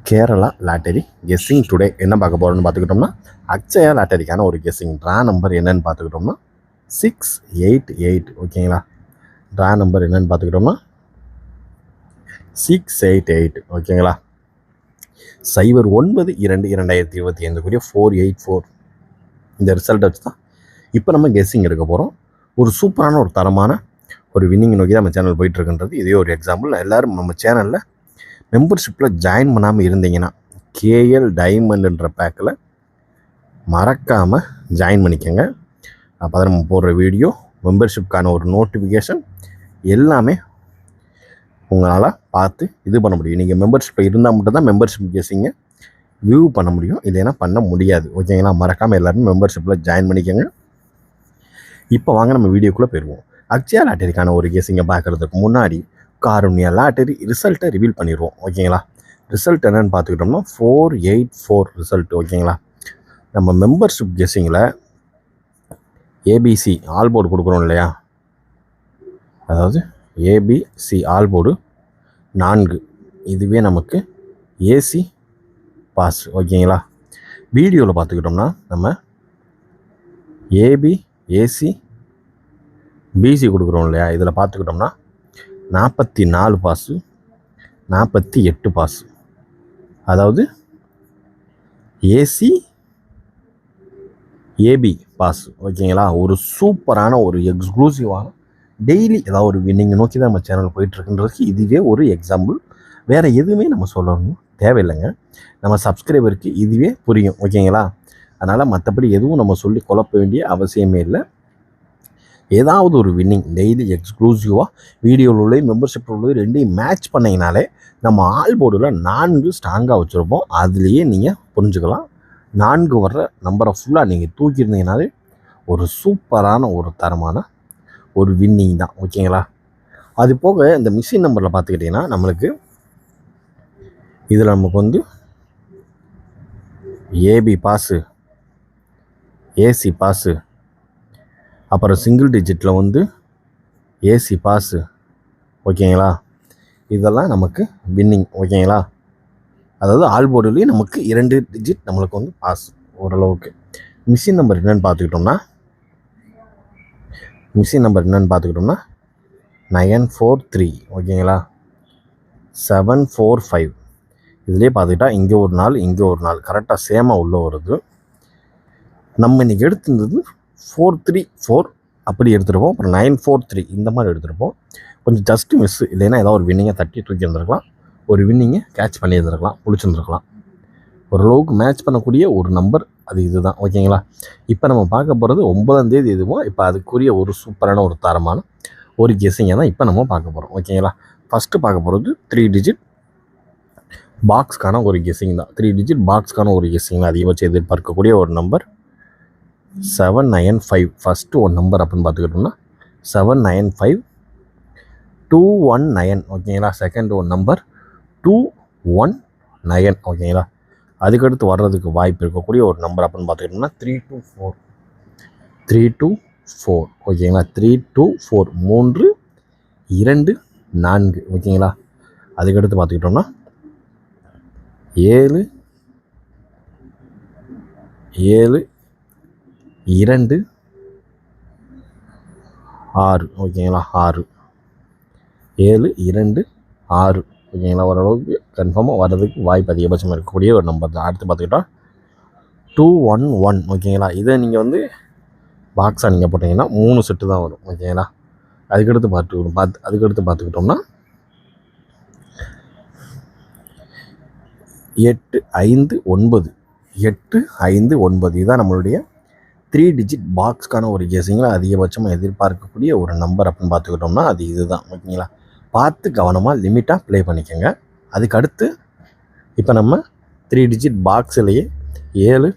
Kerala lottery guessing today என்ன பார்க்க போகிறோம்னு பார்த்துக்கிட்டோம்னா அக்ஷயா லாட்டரிக்கான ஒரு கெஸ்ஸிங் ட்ரா நம்பர் என்னன்னு பார்த்துக்கிட்டோம்னா 688. ஓகேங்களா, ட்ரா நம்பர் என்னன்னு பார்த்துக்கிட்டோம்னா 688. ஓகேங்களா, 09/2/2025 484 இந்த ரிசல்ட்டை வச்சு தான் இப்போ நம்ம கெஸ்ஸிங் எடுக்க போகிறோம். ஒரு சூப்பரான ஒரு தரமான ஒரு வின்னிங் நோக்கி தான் நம்ம சேனல் போயிட்டுருக்குன்றது இதே ஒரு எக்ஸாம்பிள். எல்லோரும் நம்ம சேனலில் மெம்பர்ஷிப்பில் ஜாயின் பண்ணாமல் இருந்தீங்கன்னா கேஎல் டைமண்டுன்ற பேக்கில் மறக்காமல் ஜாயின் பண்ணிக்கோங்க. அப்போ தான் நம்ம போடுற வீடியோ, மெம்பர்ஷிப்கான ஒரு நோட்டிஃபிகேஷன் எல்லாமே உங்களால் பார்த்து இது பண்ண முடியும். நீங்கள் மெம்பர்ஷிப்பில் இருந்தால் மட்டும்தான் மெம்பர்ஷிப் கெஸ்ஸிங்கை வியூ பண்ண முடியும், இல்லைன்னா பண்ண முடியாது. ஓகேங்களா, மறக்காமல் எல்லாருமே மெம்பர்ஷிப்பில் ஜாயின் பண்ணிக்கோங்க. இப்போ வாங்க நம்ம வீடியோக்குள்ளே போயிடுவோம். அக்ஷயா லாட்டரிக்கான ஒரு கெஸ்ஸிங்கை பார்க்குறதுக்கு முன்னாடி காருண்யா லாட்டரி ரிசல்ட்டை ரிவீல் பண்ணிடுவோம். ஓகேங்களா, ரிசல்ட் என்னென்னு பார்த்துக்கிட்டோம்னா 484 ரிசல்ட். ஓகேங்களா, நம்ம மெம்பர்ஷிப் கெஸ்ஸிங்கில் ஏபிசி ஆல் போர்டு கொடுக்குறோம் இல்லையா, அதாவது ஏபிசி ஆல் போர்டு 4, இதுவே நமக்கு ஏசி பாஸ். ஓகேங்களா, வீடியோவில் பார்த்துக்கிட்டோம்னா நம்ம ஏசி பிசி கொடுக்குறோம் இல்லையா, இதில் பார்த்துக்கிட்டோம்னா 44 பாஸு, 48 பாஸு, அதாவது ஏசி ஏபி பாஸ். ஓகேங்களா, ஒரு சூப்பரான ஒரு எக்ஸ்க்ளூசிவான டெய்லி ஏதாவது ஒரு வின்னிங் நோக்கி தான் நம்ம சேனல் போயிட்டுருக்குன்றதுக்கு இதுவே ஒரு எக்ஸாம்பிள். வேறு எதுவுமே நம்ம சொல்லணும் தேவையில்லைங்க, நம்ம சப்ஸ்கிரைபருக்கு இதுவே புரியும். ஓகேங்களா, அதனால் மற்றபடி எதுவும் நம்ம சொல்லி குழப்ப வேண்டிய அவசியமே இல்லை. ஏதாவது ஒரு வின்னிங் டெய்லி எக்ஸ்க்ளூசிவாக வீடியோவில் உள்ள மெம்பர்ஷிப் உள்ளது ரெண்டையும் மேட்ச் பண்ணிங்கனாலே நம்ம ஆல் போர்டில் 4 ஸ்ட்ராங்காக வச்சுருப்போம். அதுலேயே நீங்கள் புரிஞ்சுக்கலாம். 4 வர்ற நம்பரை ஃபுல்லாக நீங்கள் தூக்கியிருந்தீங்கனாலே ஒரு சூப்பரான ஒரு தரமான ஒரு வின்னிங் தான். ஓகேங்களா, அது போக இந்த மிஷின் நம்பரில் பார்த்துக்கிட்டிங்கன்னா நம்மளுக்கு இதில் நமக்கு வந்து ஏபி பாஸு, ஏசி பாஸு, அப்புறம் சிங்கிள் டிஜிட்டில் வந்து ஏசி பாஸு. ஓகேங்களா, இதெல்லாம் நமக்கு வின்னிங். ஓகேங்களா, அதாவது ஆல் போர்டுலேயும் நமக்கு 2 டிஜிட் நம்மளுக்கு வந்து பாஸ் ஓரளவுக்கு. மிஷின் நம்பர் என்னென்னு பார்த்துக்கிட்டோம்னா 943. ஓகேங்களா, 745. இதுலேயே பார்த்துக்கிட்டா இங்கே ஒரு நாள் கரெக்டாக சேமாக உள்ள வருது. நம்ம இன்றைக்கி எடுத்துருந்தது 434 அப்படி எடுத்துருப்போம். அப்புறம் 943 இந்த மாதிரி எடுத்துருப்போம். கொஞ்சம் ஜஸ்ட்டு மிஸ்ஸு, இல்லைன்னா ஏதாவது ஒரு வின்னிங்கை தட்டி தூக்கி இருந்திருக்கலாம், ஒரு வின்னிங்கை கேட்ச் பண்ணியிருந்துருக்கலாம், பிடிச்சிருந்துருக்கலாம். ஓரளவுக்கு மேட்ச் பண்ணக்கூடிய ஒரு நம்பர் அது இதுதான். ஓகேங்களா, இப்போ நம்ம பார்க்க போகிறது 9ஆம் தேதி இதுவும். இப்போ அதுக்குரிய ஒரு சூப்பரான ஒரு தரமான ஒரு கெஸ்ஸிங்கை தான் இப்போ நம்ம பார்க்க போகிறோம். ஓகேங்களா, ஃபஸ்ட்டு பார்க்க போகிறது 3 டிஜிட் பாக்ஸ்க்கான ஒரு கெஸ்ஸிங் தான். 3 டிஜிட் பாக்ஸ்க்கான ஒரு கெஸ்ஸிங் தான் அதிகபட்சம் எதிர்பார்க்கக்கூடிய ஒரு நம்பர் 795. ஃபஸ்ட்டு ஒரு நம்பர் அப்படின்னு பார்த்துக்கிட்டோம்னா 795 219. ஓகேங்களா, செகண்ட் ஒரு நம்பர் 219. ஓகேங்களா, அதுக்கடுத்து வர்றதுக்கு வாய்ப்பு இருக்கக்கூடிய ஒரு நம்பர் அப்படின்னு பார்த்துக்கிட்டோம்னா 324. ஓகேங்களா, 324 3 2 4. ஓகேங்களா, அதுக்கடுத்து பார்த்துக்கிட்டோம்னா 7 2 6. ஓகேங்களா, 6 7 2 6. ஓகேங்களா, ஓரளவுக்கு கன்ஃபார்மாக வர்றதுக்கு வாய்ப்பு அதிகபட்சமாக இருக்கக்கூடிய ஒரு நம்பர் தான். அடுத்து பார்த்துக்கிட்டா 211. ஓகேங்களா, இதை நீங்கள் வந்து பாக்ஸாக நீங்கள் போட்டிங்கன்னா 3 செட்டு தான் வரும். ஓகேங்களா, அதுக்கடுத்து பார்த்துக்கிட்டோம்னா 859. 859 இதுதான் நம்மளுடைய 3 டிஜிட் பாக்ஸ்க்கான ஒரு கெஸ்ஸிங்கில் அதிகபட்சமாக எதிர்பார்க்கக்கூடிய ஒரு நம்பர் அப்படின்னு பார்த்துக்கிட்டோம்னா அது இதுதான். ஓகேங்களா, பார்த்து கவனமாக லிமிட்டாக ப்ளே பண்ணிக்கோங்க. அதுக்கடுத்து இப்போ நம்ம 3 டிஜிட் பாக்ஸ்லேயே 7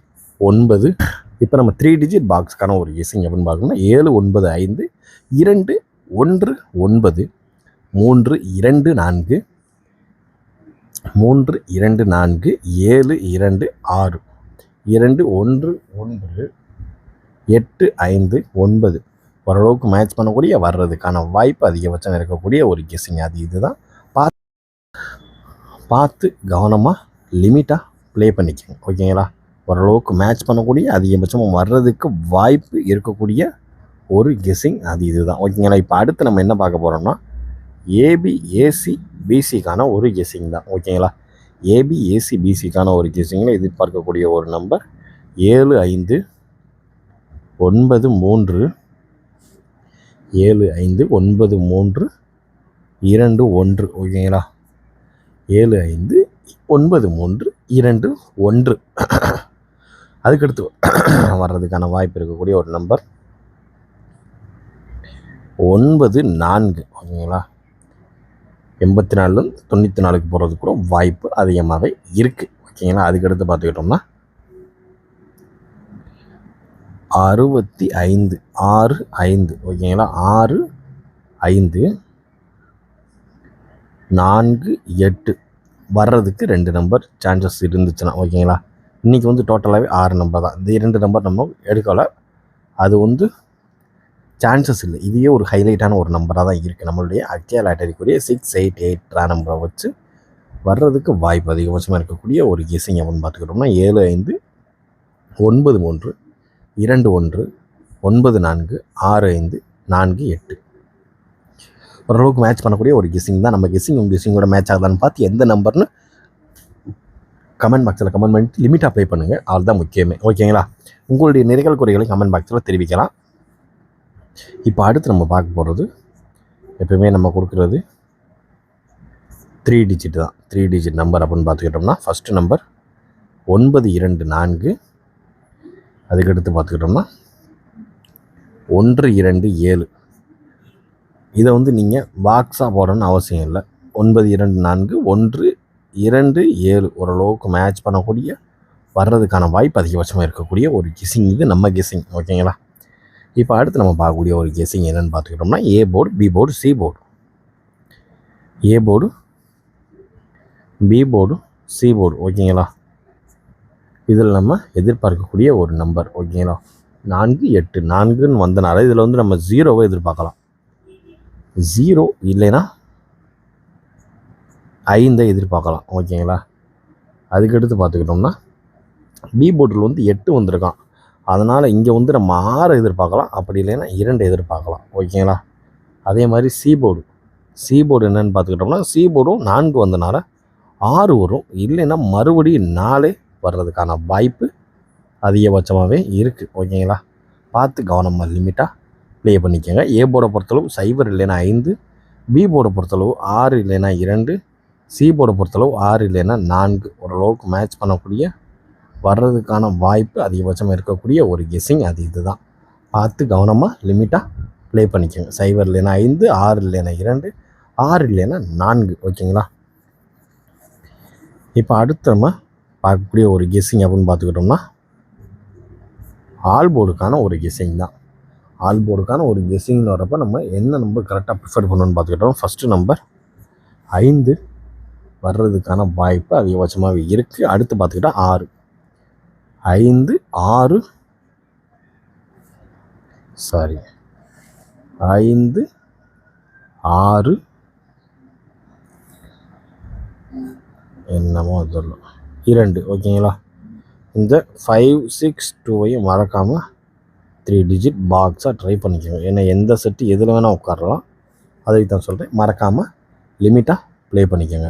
9. இப்போ நம்ம 3 டிஜிட் பாக்ஸ்க்கான ஒரு கெஸ்ஸிங் அப்படின்னு பார்க்கணும்னா 795 2 1 9 3 2 4 3 2 4 7 2 6 2 1 1 8 5 9. ஓரளவுக்கு மேட்ச் பண்ணக்கூடிய வர்றதுக்கான வாய்ப்பு அதிகபட்சம் இருக்கக்கூடிய ஒரு கெஸ்ஸிங் அது இதுதான். பார்த்து கவனமாக லிமிட்டாக ப்ளே பண்ணிக்கோங்க. ஓகேங்களா? ஓரளவுக்கு மேட்ச் பண்ணக்கூடிய அதிகபட்சமாக வர்றதுக்கு வாய்ப்பு இருக்கக்கூடிய ஒரு கெஸ்ஸிங் அது இதுதான். ஓகேங்களா? இப்போ அடுத்து நம்ம என்ன பார்க்க போகிறோம்னா ஏபி ஏசி பிசிக்கான ஒரு கெஸ்ஸிங் தான். ஓகேங்களா? ஏபி ஏசி பிசிக்கான ஒரு கெஸ்ஸிங்கில் எதிர்பார்க்கக்கூடிய ஒரு நம்பர் 7593 759321. ஓகேங்களா? 759321. அதுக்கடுத்து வர்றதுக்கான வாய்ப்பு இருக்கக்கூடிய ஒரு நம்பர் 94. ஓகேங்களா? 84 94க்கு போகிறதுக்கு கூட வாய்ப்பு அதிகமாகவே இருக்குது. ஓகேங்களா? அதுக்கடுத்து பார்த்துக்கிட்டோம்னா 65 65. ஓகேங்களா? 6548 வர்றதுக்கு 2 நம்பர் சான்சஸ் இருந்துச்சுன்னா. ஓகேங்களா? இன்றைக்கி டோட்டலாகவே 6 நம்பர் தான். இந்த 2 நம்பர் நம்ம எடுக்கலை. அது சான்சஸ் இல்லை. இதுவே ஒரு ஹைலைட்டான ஒரு நம்பராக தான் இருக்குது. நம்மளுடைய அக்ஷயா லாட்டரிக்குரிய 688 நம்பரை வச்சு வர்றதுக்கு வாய்ப்பு அதிகபட்சமாக இருக்கக்கூடிய ஒரு கெஸ்ஸிங் அப்படின்னு பார்த்துக்கிட்டோம்னா 759321946548. ஓரளவுக்கு மேட்ச் பண்ணக்கூடிய ஒரு கெஸ்ஸிங் தான். நம்ம கெஸ்ஸிங்கோட மேட்ச் ஆகுதான்னு பார்த்து எந்த நம்பர்னு கமெண்ட் பாக்ஸில் கமெண்ட் பண்ணிட்டு லிமிட்டாக ப்ளே பண்ணுங்கள். அதுதான் முக்கியமே. ஓகேங்களா? உங்களுடைய நிறைகள் குறைகளை கமெண்ட் பாக்ஸில் தெரிவிக்கலாம். இப்போ அடுத்து நம்ம பார்க்க போகிறது எப்பவுமே நம்ம கொடுக்குறது 3 டிஜிட் தான். 3 டிஜிட் நம்பர் அப்படின்னு பார்த்துக்கிட்டோம்னா ஃபஸ்ட்டு நம்பர் 924. அதுக்கடுத்து பார்த்துக்கிட்டோம்னா 127. இதை நீங்கள் பாக்ஸாக போடணும்னு அவசியம் இல்லை. 924 127 ஓரளவுக்கு மேட்ச் பண்ணக்கூடிய வர்றதுக்கான வாய்ப்பு அதிகபட்சமாக இருக்கக்கூடிய ஒரு கெஸ்ஸிங். இது நம்ம கெஸ்ஸிங். ஓகேங்களா? இப்போ அடுத்து நம்ம பார்க்கக்கூடிய ஒரு கெஸ்ஸிங் என்னென்னு பார்த்துக்கிட்டோம்னா A board B board C board. A board B board C board. ஓகேங்களா? இதில் நம்ம எதிர்பார்க்கக்கூடிய ஒரு நம்பர். ஓகேங்களா? 48 4ன்னு வந்தனால இதில் நம்ம 0வை எதிர்பார்க்கலாம். 0 இல்லைன்னா 5 எதிர்பார்க்கலாம். ஓகேங்களா? அதுக்கடுத்து பார்த்துக்கிட்டோம்னா பி போர்டில் 8 வந்திருக்கான். அதனால் இங்கே நம்ம 6 எதிர்பார்க்கலாம். அப்படி இல்லைன்னா 2 எதிர்பார்க்கலாம். ஓகேங்களா? அதே மாதிரி சி போர்டு என்னென்னு பார்த்துக்கிட்டோம்னா சி போர்டும் 4 வந்தனால 6 வரும். இல்லைன்னா மறுபடியும் 4 வர்றதுக்கான வாய்ப்பு அதிகபட்சமாகவே இருக்குது. ஓகேங்களா? பார்த்து கவனமாக லிமிட்டாக ப்ளே பண்ணிக்கோங்க. ஏ போர்டை பொறுத்தளவு 0 இல்லைன்னா 5, பி போர்டை பொறுத்தளவு 6 இல்லைன்னா 2, சி போர்டை பொறுத்தளவு 6 இல்லைன்னா 4 ஓரளவுக்கு மேட்ச் பண்ணக்கூடிய வர்றதுக்கான வாய்ப்பு அதிகபட்சமாக இருக்கக்கூடிய ஒரு கெஸ்ஸிங் அது இதுதான். பார்த்து கவனமாக லிமிட்டாக ப்ளே பண்ணிக்கோங்க. 0 இல்லைன்னா 5, 6 இல்லைன்னா 2, 6 இல்லைன்னா 4. ஓகேங்களா? இப்போ அடுத்து நம்ம பார்க்கக்கூடிய ஒரு கெஸ்ஸிங் அப்படின்னு பார்த்துக்கிட்டோம்னா ஆல் போர்டுக்கான ஒரு கெஸ்ஸிங் தான். ஆல் போர்டுக்கான ஒரு கெஸ்ஸிங்னு வரப்போ நம்ம என்ன நம்பர் கரெக்டாக ப்ரிஃபர் பண்ணணும்னு பார்த்துக்கிட்டோம். ஃபஸ்ட்டு நம்பர் 5 வர்றதுக்கான வாய்ப்பு அதிகபட்சமாக இருக்குது. அடுத்து பார்த்துக்கிட்டா 6 5 6 என்னமோ சொல்லலாம் 2. ஓகேங்களா? இந்த 5 6 2வையும் மறக்காமல் 3 டிஜிட் பாக்ஸாக ட்ரை பண்ணிக்கோங்க. ஏன்னா எந்த செட்டு எதில் வேணால் உட்காரலாம். அதுக்கு தான் சொல்கிறேன். மறக்காமல் லிமிட்டாக ப்ளே பண்ணிக்கோங்க.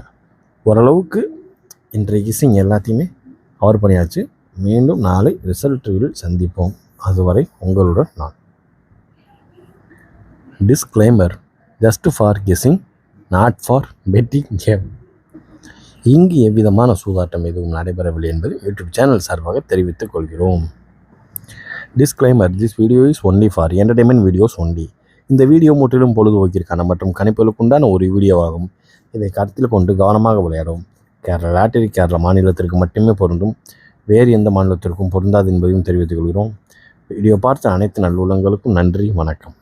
ஓரளவுக்கு இன்றைய கெஸ்ஸிங் எல்லாத்தையுமே கவர் பண்ணியாச்சு. மீண்டும் நாளை ரிசல்ட்டுகளில் சந்திப்போம். அதுவரை உங்களுடன் நான். Disclaimer: just for guessing, not for betting game. இங்கு எவ்விதமான சூதாட்டம் எதுவும் நடைபெறவில்லை என்பது யூடியூப் சேனல் சார்பாக தெரிவித்துக் கொள்கிறோம். Disclaimer: this video is only for entertainment videos only. இந்த வீடியோ முற்றிலும் பொழுதுபோக்கிற்கான மற்றும் கணிப்புகளுக்குண்டான ஒரு வீடியோவாகும். இதை கருத்தில் கொண்டு கவனமாக விளையாடும். கேரளா லாட்டரி கேரளா மாநிலத்திற்கு மட்டுமே பொருந்தும். வேறு எந்த மாநிலத்திற்கும் பொருந்தாது என்பதையும் தெரிவித்துக் கொள்கிறோம். வீடியோ பார்த்த அனைத்து நல்லுள்ளங்களுக்கும் நன்றி, வணக்கம்.